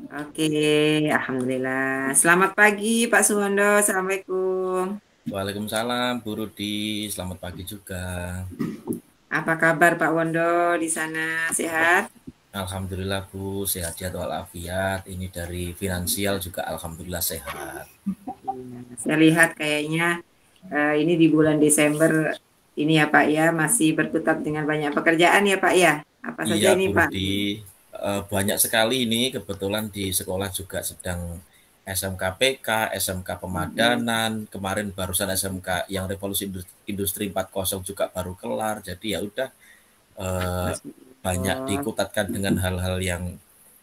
Oke, alhamdulillah. Selamat pagi Pak Suwondo, Assalamualaikum. Waalaikumsalam, Bu Rudi. Selamat pagi juga. Apa kabar Pak Wondo di sana? Sehat? Alhamdulillah Bu, sehat walafiat. Ini dari finansial juga alhamdulillah sehat. Iya, saya lihat kayaknya ini di bulan Desember ini ya Pak ya, masih berkutat dengan banyak pekerjaan ya Pak ya. Apa saja Iya ini Bu Pak? Rudi, banyak sekali ini kebetulan di sekolah juga sedang SMK PK, SMK Mm-mm. Pemadanan, kemarin barusan SMK yang Revolusi Industri 4.0 juga baru kelar. Jadi ya udah eh, Masya banyak Allah. diikutatkan dengan hal-hal yang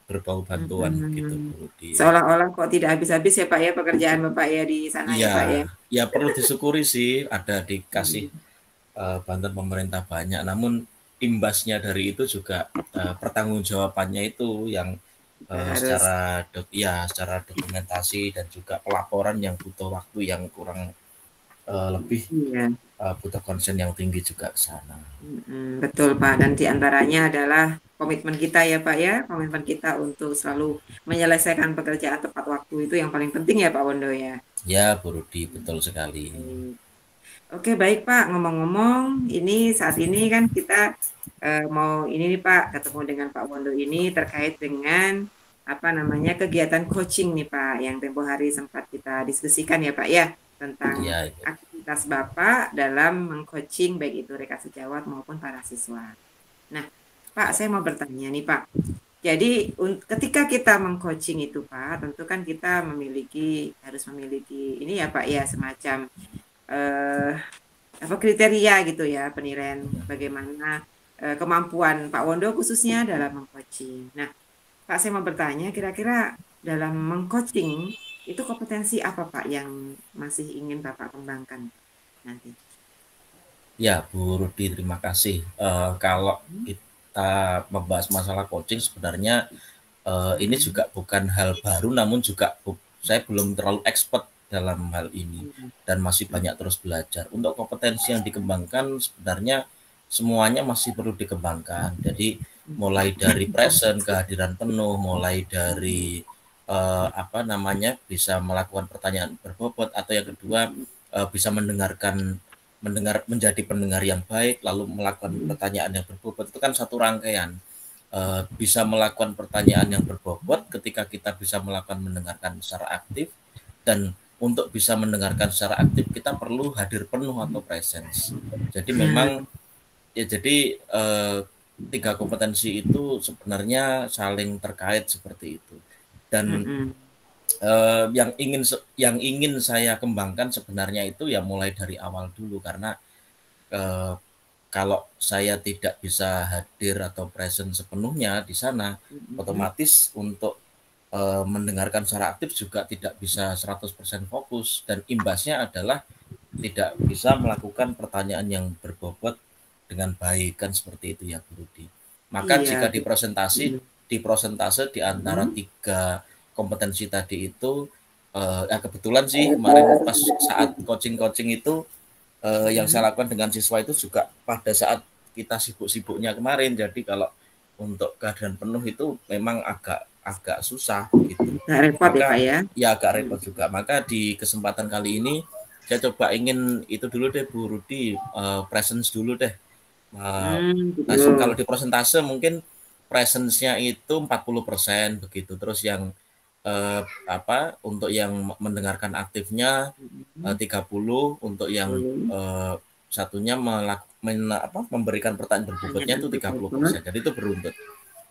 berbau bantuan gitu Mm-mm. Bu Rudi. Seolah-olah kok tidak habis-habis ya Pak ya pekerjaan Bapak ya di sana ya Iya, Pak ya. ya perlu disyukuri sih ada dikasih Mm. bantuan pemerintah banyak, namun imbasnya dari itu juga pertanggungjawabannya itu yang Kita harus. secara dokumentasi dan juga pelaporan yang butuh waktu yang kurang lebih Iya. butuh konsen yang tinggi juga ke sana. Betul Pak, dan di antaranya adalah komitmen kita ya Pak ya, komitmen kita untuk selalu menyelesaikan pekerjaan tepat waktu itu yang paling penting ya Pak Wondo ya. Ya, Bu Rudi, betul sekali. Baik. Oke baik Pak, ngomong-ngomong, ini saat ini kan kita mau ini nih Pak, ketemu dengan Pak Wondo ini terkait dengan apa namanya kegiatan coaching nih Pak, yang tempo hari sempat kita diskusikan ya Pak ya, tentang Ya, Ibu. aktivitas Bapak dalam mengcoaching baik itu rekan sejawat maupun para siswa. Nah, Pak, Ya, saya mau bertanya nih, Pak. Jadi, ketika kita mengcoaching itu, Pak, tentu kan kita harus memiliki ini ya, Pak, ya, semacam eh, apa kriteria gitu ya, penilaian bagaimana kemampuan Pak Wondo khususnya dalam mengcoaching. Nah, Pak, saya mau bertanya, kira-kira dalam mengcoaching itu kompetensi apa, Pak, yang masih ingin Bapak kembangkan nanti? ya, Bu Rudi, terima kasih. Kalau Hmm? kita membahas masalah coaching, sebenarnya ini Mm-mm. juga bukan hal baru, namun juga saya belum terlalu expert dalam hal ini dan masih banyak terus belajar. Untuk kompetensi yang dikembangkan sebenarnya semuanya masih perlu dikembangkan. Jadi mulai dari present, kehadiran penuh, mulai dari apa namanya bisa melakukan pertanyaan berbobot, atau yang kedua bisa menjadi pendengar yang baik, lalu melakukan pertanyaan yang berbobot, itu kan satu rangkaian. Bisa melakukan pertanyaan yang berbobot ketika kita bisa melakukan mendengarkan secara aktif, dan untuk bisa mendengarkan secara aktif kita perlu hadir penuh atau presence. Jadi memang Hmm. ya jadi tiga kompetensi itu sebenarnya saling terkait seperti itu. Dan Mm-mm. yang ingin saya kembangkan sebenarnya itu ya mulai dari awal dulu, karena eh, kalau saya tidak bisa hadir atau present sepenuhnya di sana, Mm-mm. otomatis untuk mendengarkan secara aktif juga tidak bisa 100% fokus, dan imbasnya adalah tidak bisa melakukan pertanyaan yang berbobot dengan baik, kan seperti itu ya Bu Rudi. Maka jika Iya. di prosentase di antara Hmm. tiga kompetensi tadi itu, ya kebetulan sih kemarin pas saat coaching-coaching itu yang Hmm. saya lakukan dengan siswa itu juga pada saat kita sibuk-sibuknya kemarin. Jadi kalau untuk kehadiran penuh itu memang agak agak susah gitu. Nggak repot ya Pak Maka ya? ya agak Hmm. repot juga. Maka di kesempatan kali ini saya coba ingin itu dulu deh Bu Rudi, presence dulu deh. Eh, Gitu. Nah, kalau di persentase mungkin presence-nya itu 40% begitu. Terus yang apa untuk yang mendengarkan aktifnya Hmm. 30, untuk yang Boleh. satunya memberikan pertanyaan berbobotnya Pertanyaan itu berbobot. 30%. Jadi itu beruntut.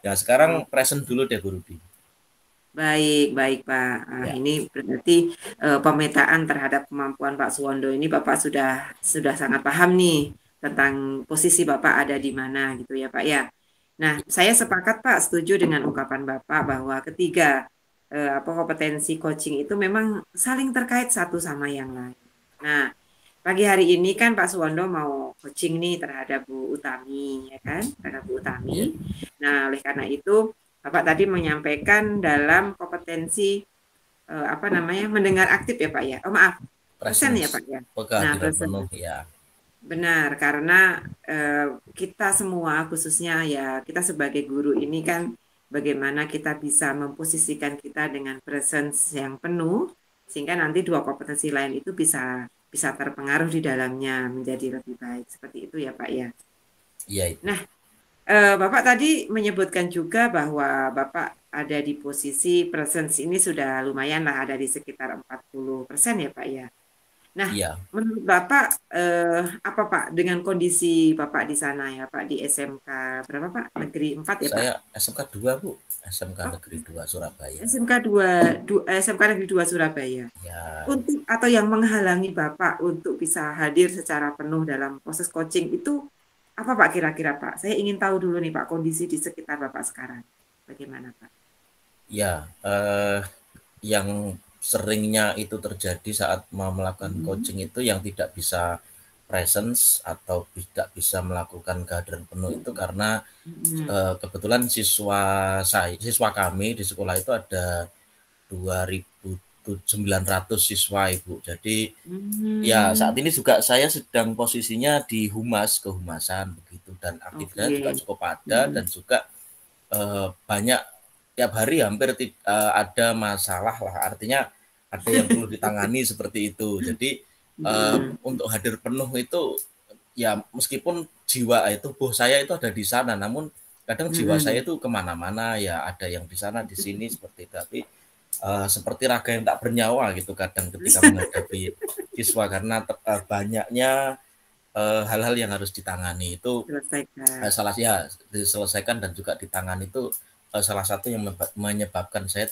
Ya sekarang Oh, present dulu deh Bu Rudi. baik, baik Pak. Ya, Ini berarti pemetaan terhadap kemampuan Pak Suwondo ini Bapak sudah sangat paham nih tentang posisi Bapak ada di mana gitu ya Pak ya. Nah, saya sepakat Pak, setuju dengan ungkapan Bapak bahwa ketiga apa kompetensi coaching itu memang saling terkait satu sama yang lain. Nah, pagi hari ini kan Pak Suwondo mau coaching nih terhadap Bu Utami, ya kan? Terhadap Bu Utami. ya, Nah, oleh karena itu, Bapak tadi menyampaikan dalam kompetensi apa namanya mendengar aktif ya Pak ya. Oh maaf, present ya presence, Pak ya. Nah, kehadiran present. penuh ya. Benar, karena eh, kita semua khususnya ya kita sebagai guru ini kan bagaimana kita bisa memposisikan kita dengan presence yang penuh, sehingga nanti dua kompetensi lain itu bisa bisa terpengaruh di dalamnya menjadi lebih baik. Seperti itu ya Pak ya. Iya, Ibu. Nah, Bapak tadi menyebutkan juga bahwa Bapak ada di posisi presence ini sudah lumayan lah, ada di sekitar 40% ya Pak ya. Nah, Iya, menurut Bapak, apa Pak dengan kondisi Bapak di sana ya Pak, di SMK berapa Pak? Negeri 4 ya Pak? saya SMK 2, Bu. SMK Oh, Negeri 2 Surabaya. SMK 2, SMK Negeri 2 Surabaya. Ya, Untuk atau yang menghalangi Bapak untuk bisa hadir secara penuh dalam proses coaching itu apa Pak kira-kira Pak? Saya ingin tahu dulu nih Pak kondisi di sekitar Bapak sekarang. Bagaimana Pak? ya, yang seringnya itu terjadi saat mau melakukan Mhm. coaching itu yang tidak bisa presence atau tidak bisa melakukan kehadiran penuh itu karena Mhm. kebetulan siswa kami di sekolah itu ada 2.900 siswa, Ibu. Jadi ya saat Hmm, ini juga saya sedang posisinya di kehumasan begitu, dan aktivitasnya juga oke. cukup padat Mhm. dan juga banyak tiap hari hampir ada masalah lah, artinya ada yang perlu ditangani seperti itu. Jadi Mhm. untuk hadir penuh itu ya meskipun jiwa tubuh saya itu ada di sana, namun kadang jiwa saya Mhm. itu kemana-mana, ya ada yang di sana di sini seperti itu. Tapi seperti raga yang tak bernyawa gitu kadang ketika menghadapi siswa karena banyaknya hal-hal yang harus ditangani itu. Selesaikan. Salah ya diselesaikan dan juga ditangani itu salah satu yang menyebabkan saya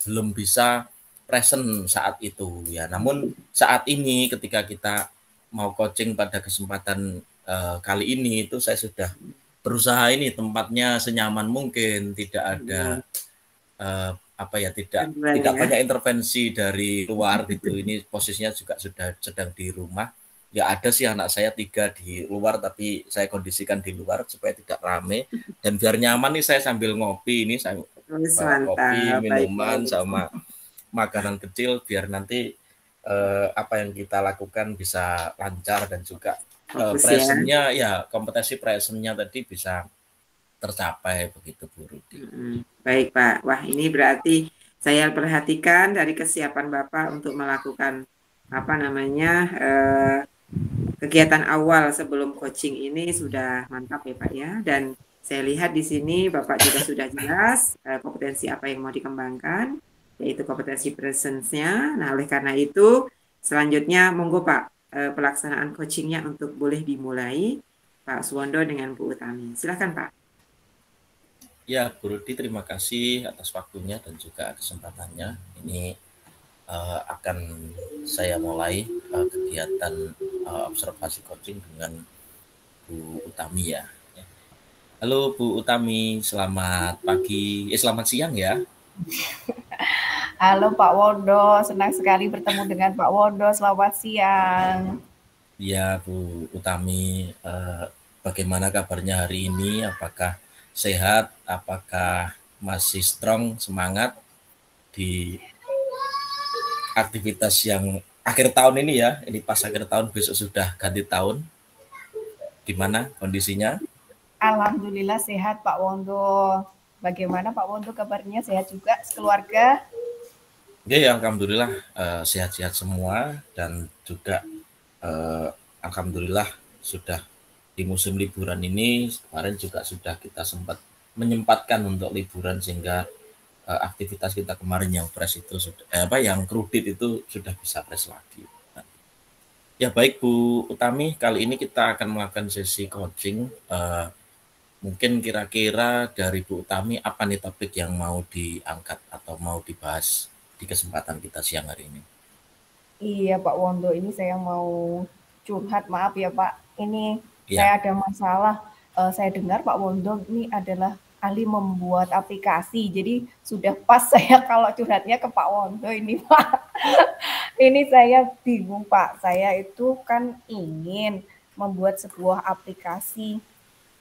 belum bisa present saat itu ya. Namun saat ini ketika kita mau coaching pada kesempatan kali ini itu saya sudah berusaha ini tempatnya senyaman mungkin, tidak ada Mhm. apa ya, tidak Gangguan tidak ya. banyak intervensi dari luar gitu. Ini posisinya juga sudah sedang di rumah. Ya ada sih anak saya 3 di luar, tapi saya kondisikan di luar supaya tidak rame dan biar nyaman nih saya sambil ngopi ini, saya Wis bawa kopi, mantap, baik minuman baik. sama makanan kecil biar nanti apa yang kita lakukan bisa lancar dan juga Fokus ya. presentnya ya kompetensi presentnya tadi bisa tercapai begitu, Bu Rudi. Mm-mm. Baik Pak. Wah ini berarti saya perhatikan dari kesiapan Bapak untuk melakukan apa namanya kegiatan awal sebelum coaching ini sudah mantap ya Pak ya. Dan saya lihat di sini Bapak juga sudah jelas kompetensi apa yang mau dikembangkan, yaitu kompetensi presence-nya. Nah oleh karena itu selanjutnya monggo Pak pelaksanaan coachingnya untuk boleh dimulai Pak Suwondo dengan Bu Utami. Silakan Pak. Ya, Bu Rudi, terima kasih atas waktunya dan juga kesempatannya. Ini akan saya mulai kegiatan observasi coaching dengan Bu Utami ya. Halo Bu Utami, selamat pagi, selamat siang ya. Halo Pak Wondo, senang sekali bertemu dengan Pak Wondo. Selamat siang. Ya Bu Utami, bagaimana kabarnya hari ini? Apakah sehat? Apakah masih strong, semangat di aktivitas yang akhir tahun ini ya? Ini pas akhir tahun, besok sudah ganti tahun. Gimana kondisinya? Alhamdulillah sehat Pak Wondo. Bagaimana Pak Wondo kabarnya? Sehat juga sekeluarga? Ya, ya alhamdulillah sehat-sehat semua dan juga eh, alhamdulillah sudah di musim liburan ini kemarin juga sudah kita sempat menyempatkan untuk liburan sehingga aktivitas kita kemarin yang fresh itu sudah yang kredit itu sudah bisa fresh lagi. Ya baik Bu Utami, kali ini kita akan melakukan sesi coaching. Mungkin kira-kira dari Bu Utami apa nih topik yang mau diangkat atau mau dibahas di kesempatan kita siang hari ini? Iya Pak Wondo, ini saya mau curhat. Maaf ya Pak, ini Ya, saya ada masalah. Saya dengar Pak Wondo ini adalah ahli membuat aplikasi. Jadi sudah pas saya kalau curhatnya ke Pak Wondo ini Pak. Ini saya bingung Pak. Saya itu kan ingin membuat sebuah aplikasi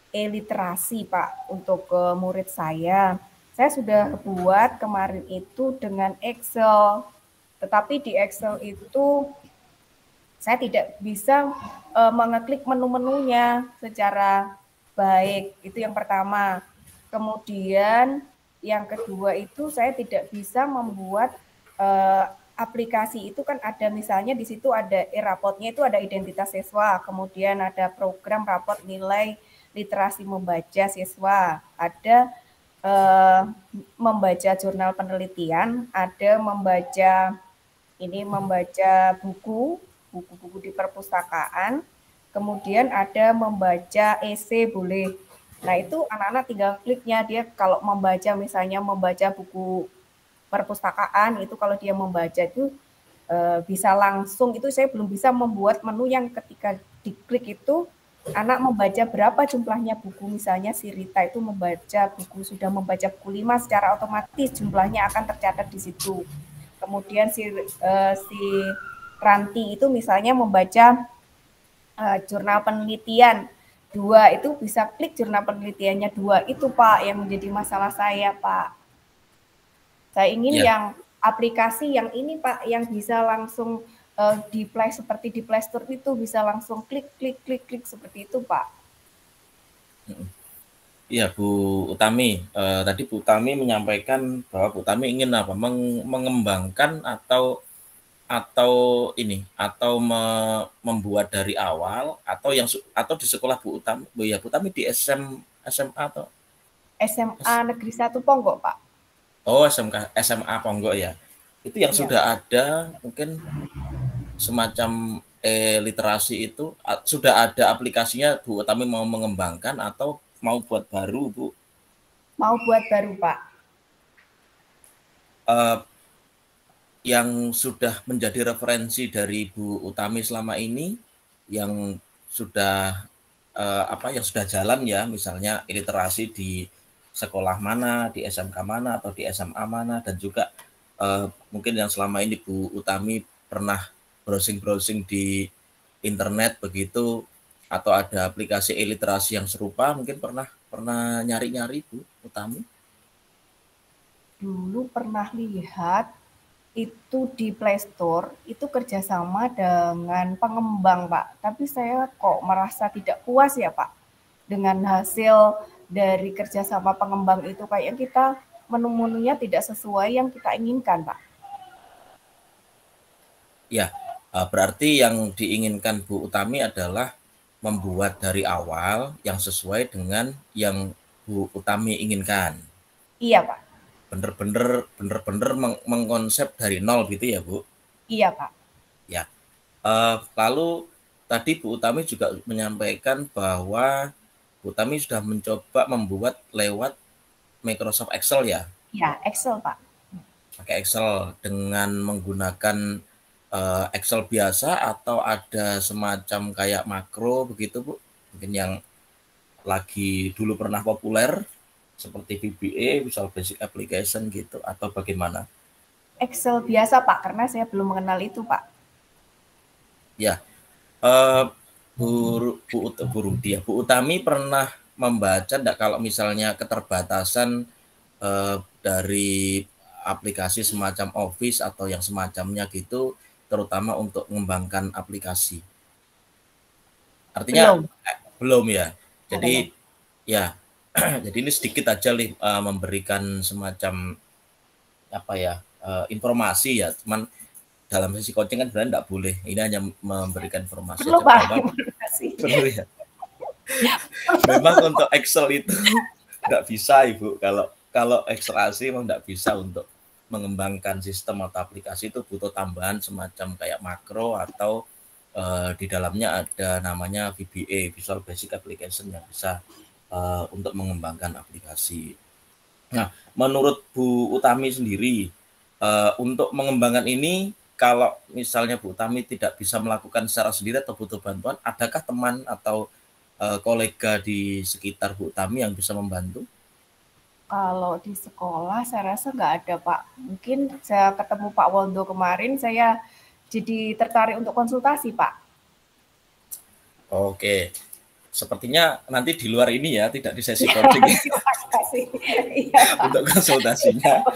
e-literasi Pak untuk murid saya. Saya sudah buat kemarin itu dengan Excel, tetapi di Excel itu saya tidak bisa mengeklik menu-menunya secara baik. Itu yang pertama. Kemudian yang kedua itu saya tidak bisa membuat aplikasi itu kan ada misalnya di situ ada e-rapotnya itu ada identitas siswa, kemudian ada program rapot nilai literasi membaca siswa, ada membaca jurnal penelitian, ada membaca buku-buku di perpustakaan, kemudian ada membaca esai boleh. Nah itu anak-anak tinggal kliknya dia kalau membaca misalnya membaca buku perpustakaan itu kalau dia membaca itu bisa langsung itu saya belum bisa membuat menu yang ketika diklik itu anak membaca berapa jumlahnya buku misalnya si Rita itu sudah membaca buku 5 secara otomatis jumlahnya akan tercatat di situ. Kemudian si Ranti itu misalnya membaca jurnal penelitian 2 itu bisa klik jurnal penelitiannya 2 itu Pak yang menjadi masalah saya Pak. Saya ingin yang aplikasi yang ini Pak yang bisa langsung seperti di Play Store itu bisa langsung klik seperti itu Pak. Iya Bu Utami, tadi Bu Utami menyampaikan bahwa Bu Utami ingin apa? Mengembangkan atau membuat dari awal atau di sekolah Bu Utami di SMA atau SMA Negeri 1 Ponggok Pak. Oh SMA Ponggok ya. Itu yang sudah ada mungkin semacam literasi itu sudah ada aplikasinya Bu Utami mau mengembangkan atau mau buat baru Bu? Mau buat baru Pak. Yang sudah menjadi referensi dari Bu Utami selama ini yang sudah yang sudah jalan ya misalnya literasi di sekolah mana, di SMK mana atau di SMA mana dan juga mungkin yang selama ini Bu Utami pernah browsing di internet begitu atau ada aplikasi literasi yang serupa mungkin pernah nyari-nyari Bu Utami? Dulu pernah lihat itu di Play Store itu kerjasama dengan pengembang Pak, tapi saya kok merasa tidak puas ya Pak dengan hasil dari kerjasama pengembang itu kayak kita menu-menunya tidak sesuai yang kita inginkan Pak. Ya, berarti yang diinginkan Bu Utami adalah membuat dari awal yang sesuai dengan yang Bu Utami inginkan. Iya Pak. Bener-bener mengkonsep dari nol gitu ya Bu? Iya Pak. Ya, lalu tadi Bu Utami juga menyampaikan bahwa Bu Utami sudah mencoba membuat lewat Microsoft Excel ya? Ya, Excel Pak. Pakai Excel dengan menggunakan Excel biasa atau ada semacam kayak makro begitu Bu? Mungkin yang lagi dulu pernah populer seperti VBA, Visual Basic Application gitu atau bagaimana? Excel biasa Pak, karena saya belum mengenal itu Pak. Ya, Bu Utami pernah membaca enggak kalau misalnya keterbatasan dari aplikasi semacam Office atau yang semacamnya gitu, terutama untuk mengembangkan aplikasi? Artinya belum ya. Jadi ya. Jadi ini sedikit aja memberikan semacam informasi ya, cuman dalam sesi coaching kan sebenarnya enggak boleh. Ini hanya memberikan informasi aja bahwa perlu ya. Memang untuk Excel itu enggak bisa Ibu. Kalau Excel memang enggak bisa untuk mengembangkan sistem atau aplikasi itu butuh tambahan semacam kayak makro atau di dalamnya ada namanya VBA, Visual Basic Application yang bisa untuk mengembangkan aplikasi. Nah, menurut Bu Utami sendiri, untuk mengembangkan ini, kalau misalnya Bu Utami tidak bisa melakukan secara sendiri atau butuh bantuan, adakah teman atau kolega di sekitar Bu Utami yang bisa membantu? Kalau di sekolah saya rasa nggak ada Pak. Mungkin saya ketemu Pak Wondo kemarin, saya jadi tertarik untuk konsultasi Pak. Oke. Sepertinya nanti di luar ini ya, tidak di sesi coaching untuk konsultasinya,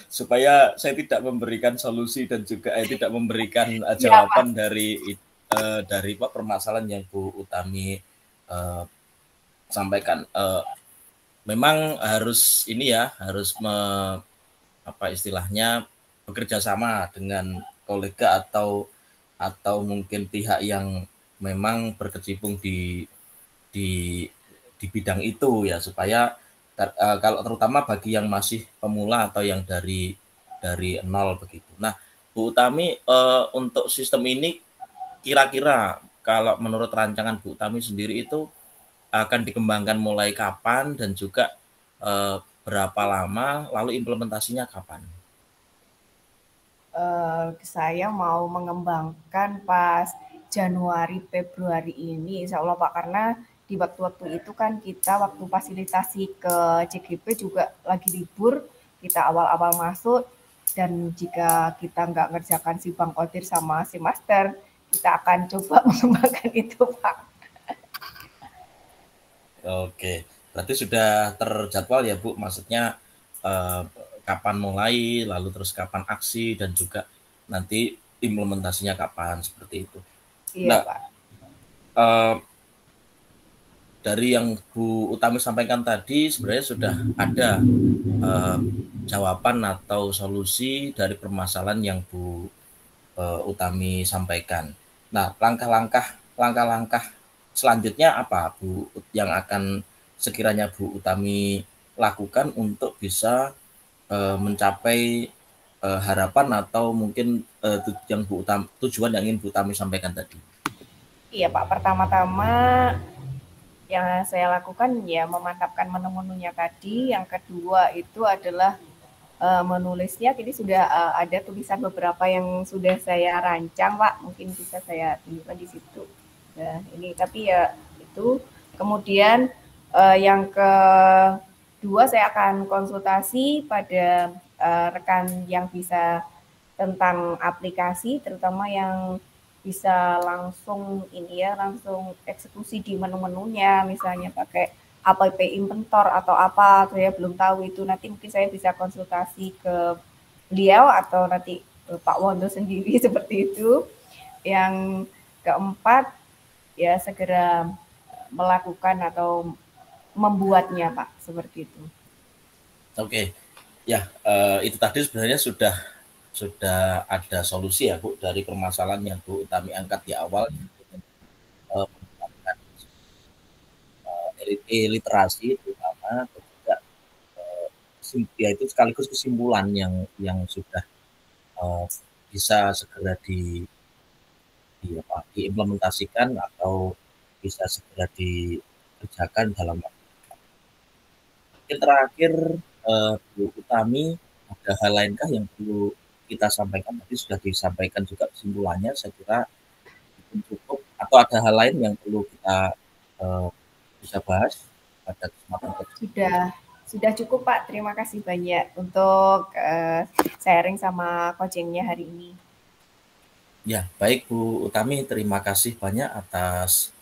supaya saya tidak memberikan solusi dan juga tidak memberikan jawaban dari permasalahan yang Bu Utami sampaikan. memang harus ini ya, harus apa istilahnya bekerja sama dengan kolega atau mungkin pihak yang memang berkecimpung di di bidang itu ya, supaya kalau terutama bagi yang masih pemula atau yang dari nol begitu. Nah, Bu Utami, untuk sistem ini kira-kira kalau menurut rancangan Bu Utami sendiri itu akan dikembangkan mulai kapan dan juga berapa lama, lalu implementasinya kapan? Saya mau mengembangkan pas Januari Februari ini, insya Allah Pak, karena di waktu-waktu itu kan kita waktu fasilitasi ke CGP juga lagi libur, kita awal-awal masuk, dan jika kita nggak ngerjakan si Bang Odir sama si Master, kita akan coba mengembangkan itu Pak. Oke, berarti sudah terjadwal ya Bu, maksudnya kapan mulai, lalu terus kapan aksi, dan juga nanti implementasinya kapan, seperti itu. Iya Nah, Pak. Dari yang Bu Utami sampaikan tadi sebenarnya sudah ada jawaban atau solusi dari permasalahan yang Bu Utami sampaikan. Nah, langkah-langkah selanjutnya apa Bu yang akan sekiranya Bu Utami lakukan untuk bisa mencapai harapan atau mungkin yang tujuan yang ingin Bu Utami sampaikan tadi? Iya Pak, pertama-tama yang saya lakukan ya memantapkan menu-menunya tadi. Yang kedua itu adalah menulisnya. Jadi sudah ada tulisan beberapa yang sudah saya rancang, Pak. Mungkin bisa saya tunjukkan di situ. Nah, ini tapi ya itu. Kemudian yang kedua saya akan konsultasi pada rekan yang bisa tentang aplikasi, terutama yang bisa langsung ini ya, langsung eksekusi di menu-menunya, misalnya pakai app inventor atau apa, saya belum tahu itu. Nanti mungkin saya bisa konsultasi ke beliau atau nanti Pak Wondo sendiri seperti itu. Yang keempat ya segera melakukan atau membuatnya Pak, seperti itu. Oke, ya itu tadi sebenarnya sudah ada solusi ya Bu dari permasalahan yang Bu Utami angkat di awal, literasi terutama, dan juga ya itu sekaligus kesimpulan yang sudah bisa segera diimplementasikan atau bisa segera dikerjakan dalam waktu. Mungkin terakhir Bu Utami, ada hal lainkah yang perlu kita sampaikan? Tadi sudah disampaikan juga kesimpulannya, saya kira cukup, atau ada hal lain yang perlu kita bisa bahas pada kesempatan ini? Sudah cukup Pak, terima kasih banyak untuk sharing sama coachingnya hari ini. Ya, baik Bu Utami, terima kasih banyak atas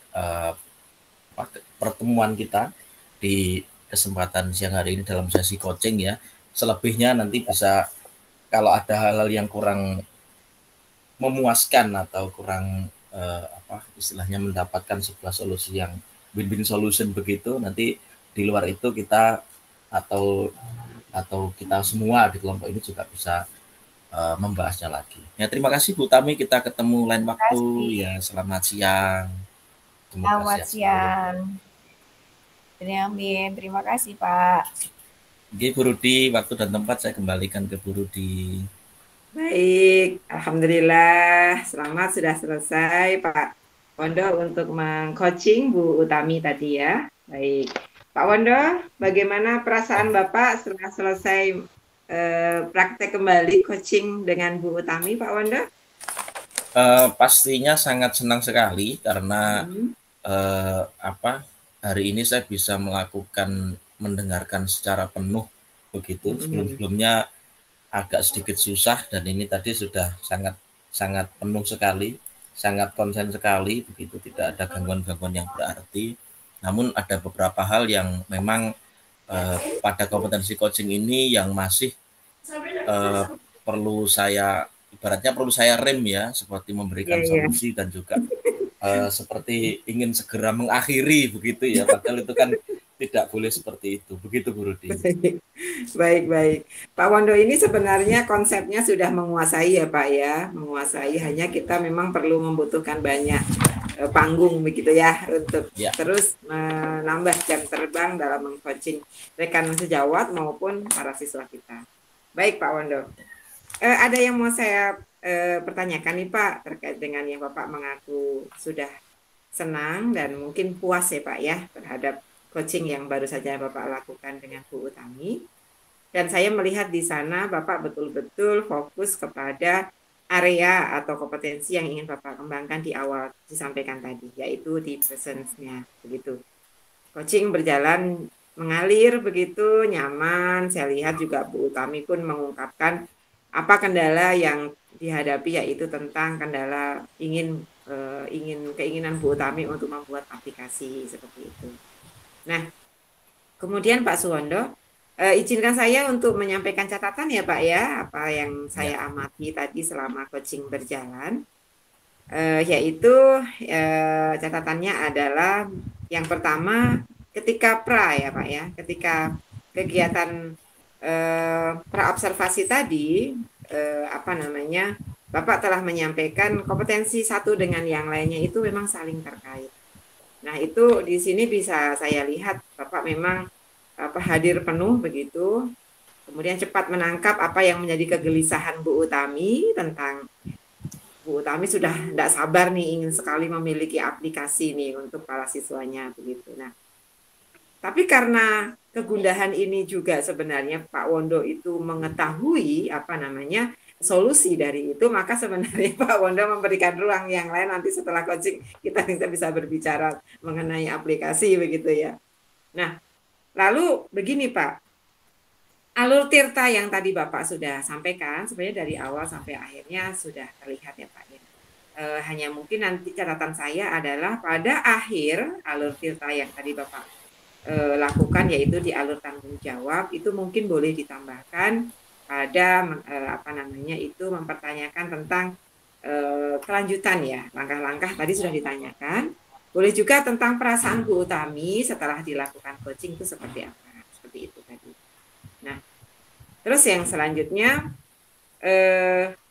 pertemuan kita di kesempatan siang hari ini dalam sesi coaching ya. Selebihnya nanti bisa, kalau ada hal-hal yang kurang memuaskan atau kurang istilahnya mendapatkan sebuah solusi yang win-win solution begitu, nanti di luar itu kita atau kita semua di kelompok ini juga bisa membahasnya lagi. Ya, terima kasih Bu Utami, kita ketemu lain waktu ya. Selamat siang. Selamat siang. Amin. Terima kasih Pak. Oke Bu Rudi, waktu dan tempat saya kembalikan ke Bu Rudi. Baik, alhamdulillah selamat sudah selesai Pak Wondo untuk meng-coaching Bu Utami tadi ya. Baik, Pak Wondo, bagaimana perasaan Bapak setelah selesai praktek kembali coaching dengan Bu Utami, Pak Wondo? Pastinya sangat senang sekali karena hari ini saya bisa mendengarkan secara penuh begitu. Sebelum-sebelumnya agak sedikit susah, dan ini tadi sudah sangat penuh sekali, sangat konsen sekali begitu, tidak ada gangguan-gangguan yang berarti. Namun ada beberapa hal yang memang pada kompetensi coaching ini yang masih perlu saya rem ya, seperti memberikan solusi dan juga seperti ingin segera mengakhiri begitu ya, padahal itu kan tidak boleh seperti itu. Begitu Bu Rudi. Baik. Pak Wondo ini sebenarnya konsepnya sudah menguasai ya Pak ya, menguasai. Hanya kita memang perlu membutuhkan banyak panggung begitu ya untuk terus menambah jam terbang dalam meng-coaching rekan sejawat maupun para siswa kita. Baik Pak Wondo. Ada yang mau saya pertanyakan nih Pak terkait dengan yang Bapak mengaku sudah senang dan mungkin puas ya Pak ya terhadap coaching yang baru saja Bapak lakukan dengan Bu Utami. Dan saya melihat di sana Bapak betul-betul fokus kepada area atau kompetensi yang ingin Bapak kembangkan di awal disampaikan tadi, yaitu di presence-nya, begitu. Coaching berjalan mengalir begitu, nyaman. Saya lihat juga Bu Utami pun mengungkapkan apa kendala yang dihadapi, yaitu tentang kendala keinginan Bu Utami untuk membuat aplikasi seperti itu. Nah, kemudian Pak Suwondo, izinkan saya untuk menyampaikan catatan ya Pak ya, apa yang saya amati tadi selama coaching berjalan, yaitu catatannya adalah yang pertama ketika ya Pak ya, ketika kegiatan praobservasi tadi, Bapak telah menyampaikan kompetensi satu dengan yang lainnya itu memang saling terkait. Nah, itu di sini bisa saya lihat Bapak memang hadir penuh begitu. Kemudian cepat menangkap apa yang menjadi kegelisahan Bu Utami tentang Bu Utami sudah tidak sabar nih ingin sekali memiliki aplikasi nih untuk para siswanya begitu. Nah, tapi karena kegundahan ini juga sebenarnya Pak Wondo itu mengetahui solusi dari itu, maka sebenarnya Pak Wondo memberikan ruang yang lain nanti setelah coaching kita bisa berbicara mengenai aplikasi begitu ya. Nah, lalu begini Pak, alur tirta yang tadi Bapak sudah sampaikan sebenarnya dari awal sampai akhirnya sudah terlihat ya Pak ya. Hanya mungkin nanti catatan saya adalah pada akhir alur tirta yang tadi Bapak lakukan, yaitu di alur tanggung jawab, itu mungkin boleh ditambahkan pada mempertanyakan tentang kelanjutan ya, langkah-langkah tadi sudah ditanyakan. Boleh juga tentang perasaan Bu Utami setelah dilakukan coaching itu seperti apa, seperti itu tadi. Nah, terus yang selanjutnya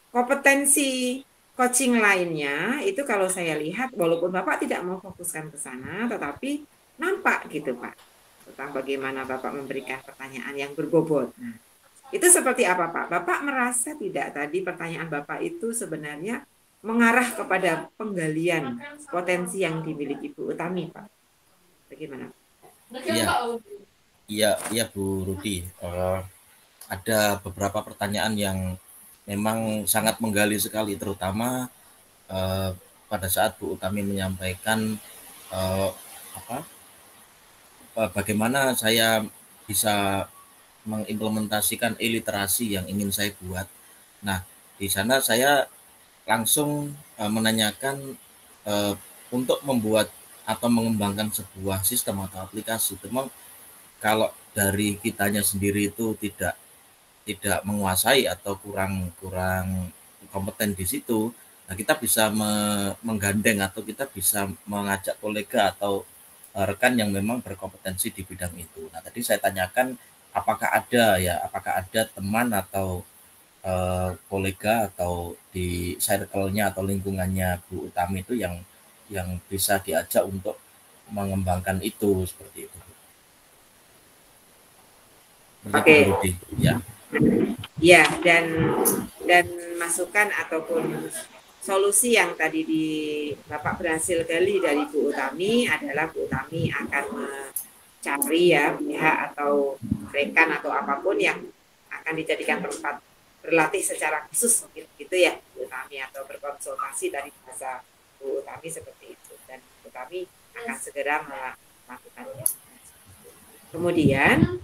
kompetensi coaching lainnya itu kalau saya lihat walaupun Bapak tidak mau fokuskan ke sana, tetapi nampak gitu Pak tentang bagaimana Bapak memberikan pertanyaan yang berbobot. Nah, itu seperti apa Pak? Bapak merasa tidak tadi pertanyaan Bapak itu sebenarnya mengarah kepada penggalian potensi yang dimiliki Bu Utami Pak? Bagaimana? Iya Bu Rudi. Ada beberapa pertanyaan yang memang sangat menggali sekali, terutama pada saat Bu Utami menyampaikan bagaimana saya bisa mengimplementasikan e-literasi yang ingin saya buat. Nah, di sana saya langsung menanyakan untuk membuat atau mengembangkan sebuah sistem atau aplikasi. Memang kalau dari kitanya sendiri itu tidak menguasai atau kurang kompeten di situ, nah kita bisa menggandeng atau kita bisa mengajak kolega atau rekan yang memang berkompetensi di bidang itu. Nah, tadi saya tanyakan apakah ada teman atau kolega atau di circle-nya atau lingkungannya Bu Utami itu yang bisa diajak untuk mengembangkan itu seperti itu. Oke. Ya. Ya, dan masukan ataupun solusi yang tadi Bapak berhasil gali dari Bu Utami adalah Bu Utami akan mencari ya pihak atau rekan atau apapun yang akan dijadikan tempat berlatih secara khusus mungkin gitu ya Bu Utami, atau berkonsultasi dari bahasa Bu Utami seperti itu, dan Bu Utami akan segera melakukannya. Kemudian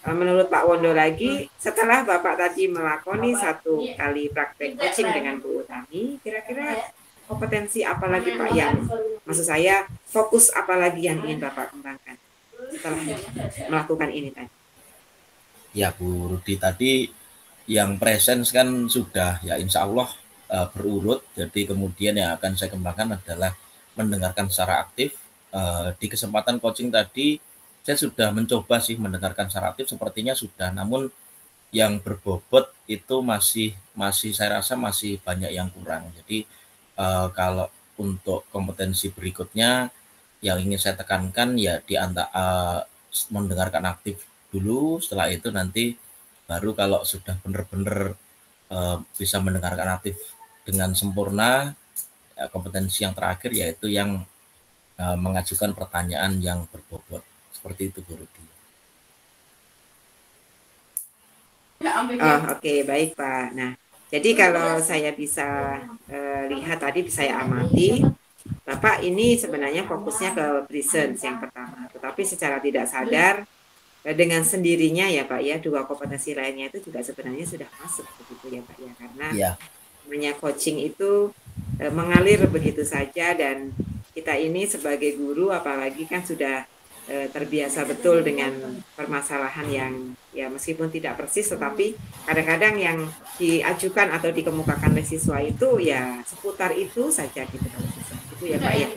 menurut Pak Wondo lagi, setelah Bapak tadi melakoni 1 kali praktek coaching dengan Bu Utami, kira-kira kompetensi apa lagi Pak yang, maksud saya fokus apa lagi yang ingin Bapak kembangkan setelah melakukan ini tadi? Ya Bu Rudi, tadi yang presence kan sudah ya insya Allah berurut, jadi kemudian yang akan saya kembangkan adalah mendengarkan secara aktif. Di kesempatan coaching tadi saya sudah mencoba sih mendengarkan secara aktif, sepertinya sudah, namun yang berbobot itu masih saya rasa masih banyak yang kurang. Jadi kalau untuk kompetensi berikutnya yang ingin saya tekankan ya di antara mendengarkan aktif dulu, setelah itu nanti baru kalau sudah benar-benar bisa mendengarkan aktif dengan sempurna, kompetensi yang terakhir yaitu yang mengajukan pertanyaan yang berbobot. Seperti itu, Bu Rudi. Oh, oke, baik Pak. Nah, jadi kalau saya bisa lihat tadi, saya amati, Bapak ini sebenarnya fokusnya ke presence yang pertama, tetapi secara tidak sadar dengan sendirinya ya Pak ya, dua kompetensi lainnya itu juga sebenarnya sudah masuk begitu ya Pak ya, karena namanya coaching itu mengalir begitu saja, dan kita ini sebagai guru apalagi kan sudah terbiasa betul dengan permasalahan yang ya meskipun tidak persis tetapi kadang-kadang yang diajukan atau dikemukakan oleh siswa itu ya seputar itu saja gitu kalau siswa itu ya Pak ya.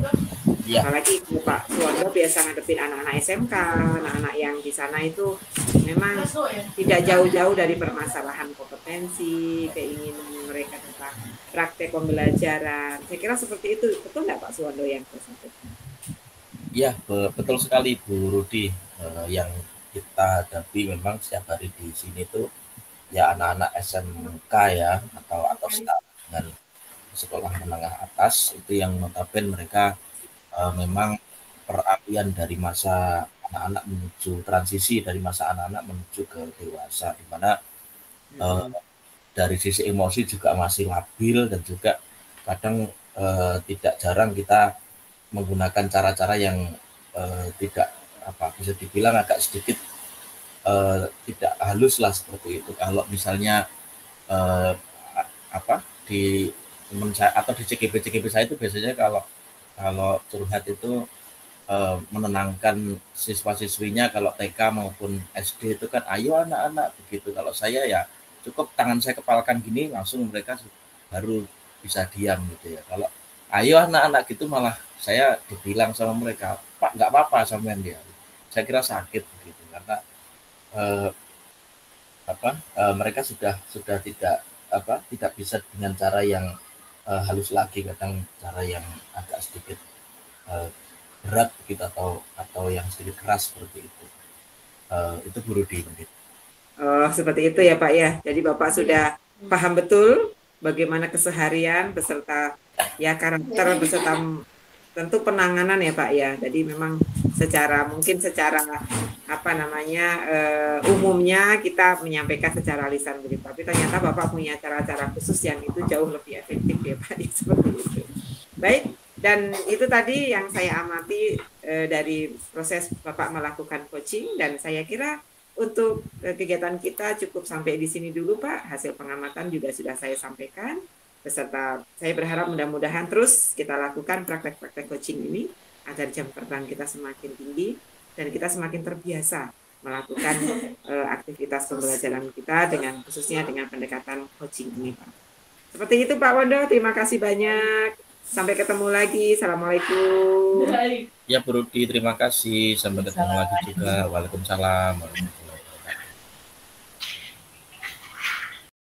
Apalagi Pak Suwondo biasa ngadepin anak-anak SMK, anak-anak yang di sana itu memang tidak jauh-jauh dari permasalahan kompetensi, keinginan mereka tentang praktek pembelajaran. Saya kira seperti itu, betul nggak Pak Suwondo yang saya sampaikan? Ya, betul sekali Bu Rudi. Yang kita hadapi memang setiap hari di sini tuh ya anak-anak SMK ya atau setara dengan sekolah menengah atas itu yang notabene mereka memang perapian dari masa anak-anak menuju transisi dari masa anak-anak menuju ke dewasa, di mana dari sisi emosi juga masih labil dan juga kadang tidak jarang kita menggunakan cara-cara yang tidak bisa dibilang agak sedikit tidak halus lah seperti itu. Kalau misalnya di teman saya atau di CGP saya itu biasanya kalau curhat itu menenangkan siswa-siswinya, kalau TK maupun SD itu kan ayo anak-anak begitu. Kalau saya ya cukup tangan saya kepalkan gini langsung mereka baru bisa diam gitu ya. Kalau ayo anak-anak gitu malah saya dibilang sama mereka, Pak nggak apa-apa sampean dia. Saya kira sakit begitu karena mereka sudah tidak bisa dengan cara yang halus lagi, kadang cara yang agak sedikit berat begitu atau yang sedikit keras seperti itu. Itu Bu Rudi. Oh, seperti itu ya Pak ya. Jadi Bapak sudah paham betul bagaimana keseharian beserta ya karakter beserta tentu penanganan ya Pak ya. Jadi memang secara umumnya kita menyampaikan secara lisan begitu, tapi ternyata Bapak punya cara-cara khusus yang itu jauh lebih efektif ya Pak, seperti itu. Baik, dan itu tadi yang saya amati dari proses Bapak melakukan coaching, dan saya kira untuk kegiatan kita cukup sampai di sini dulu Pak. Hasil pengamatan juga sudah saya sampaikan. Beserta saya berharap mudah-mudahan terus kita lakukan praktek-praktek coaching ini agar jam terbang kita semakin tinggi dan kita semakin terbiasa melakukan aktivitas pembelajaran kita dengan khususnya dengan pendekatan coaching ini Pak. Seperti itu Pak Wondo, terima kasih banyak. Sampai ketemu lagi. Assalamualaikum. Ya Bu Rudi, terima kasih. Sampai ketemu lagi juga. Waalaikumsalam.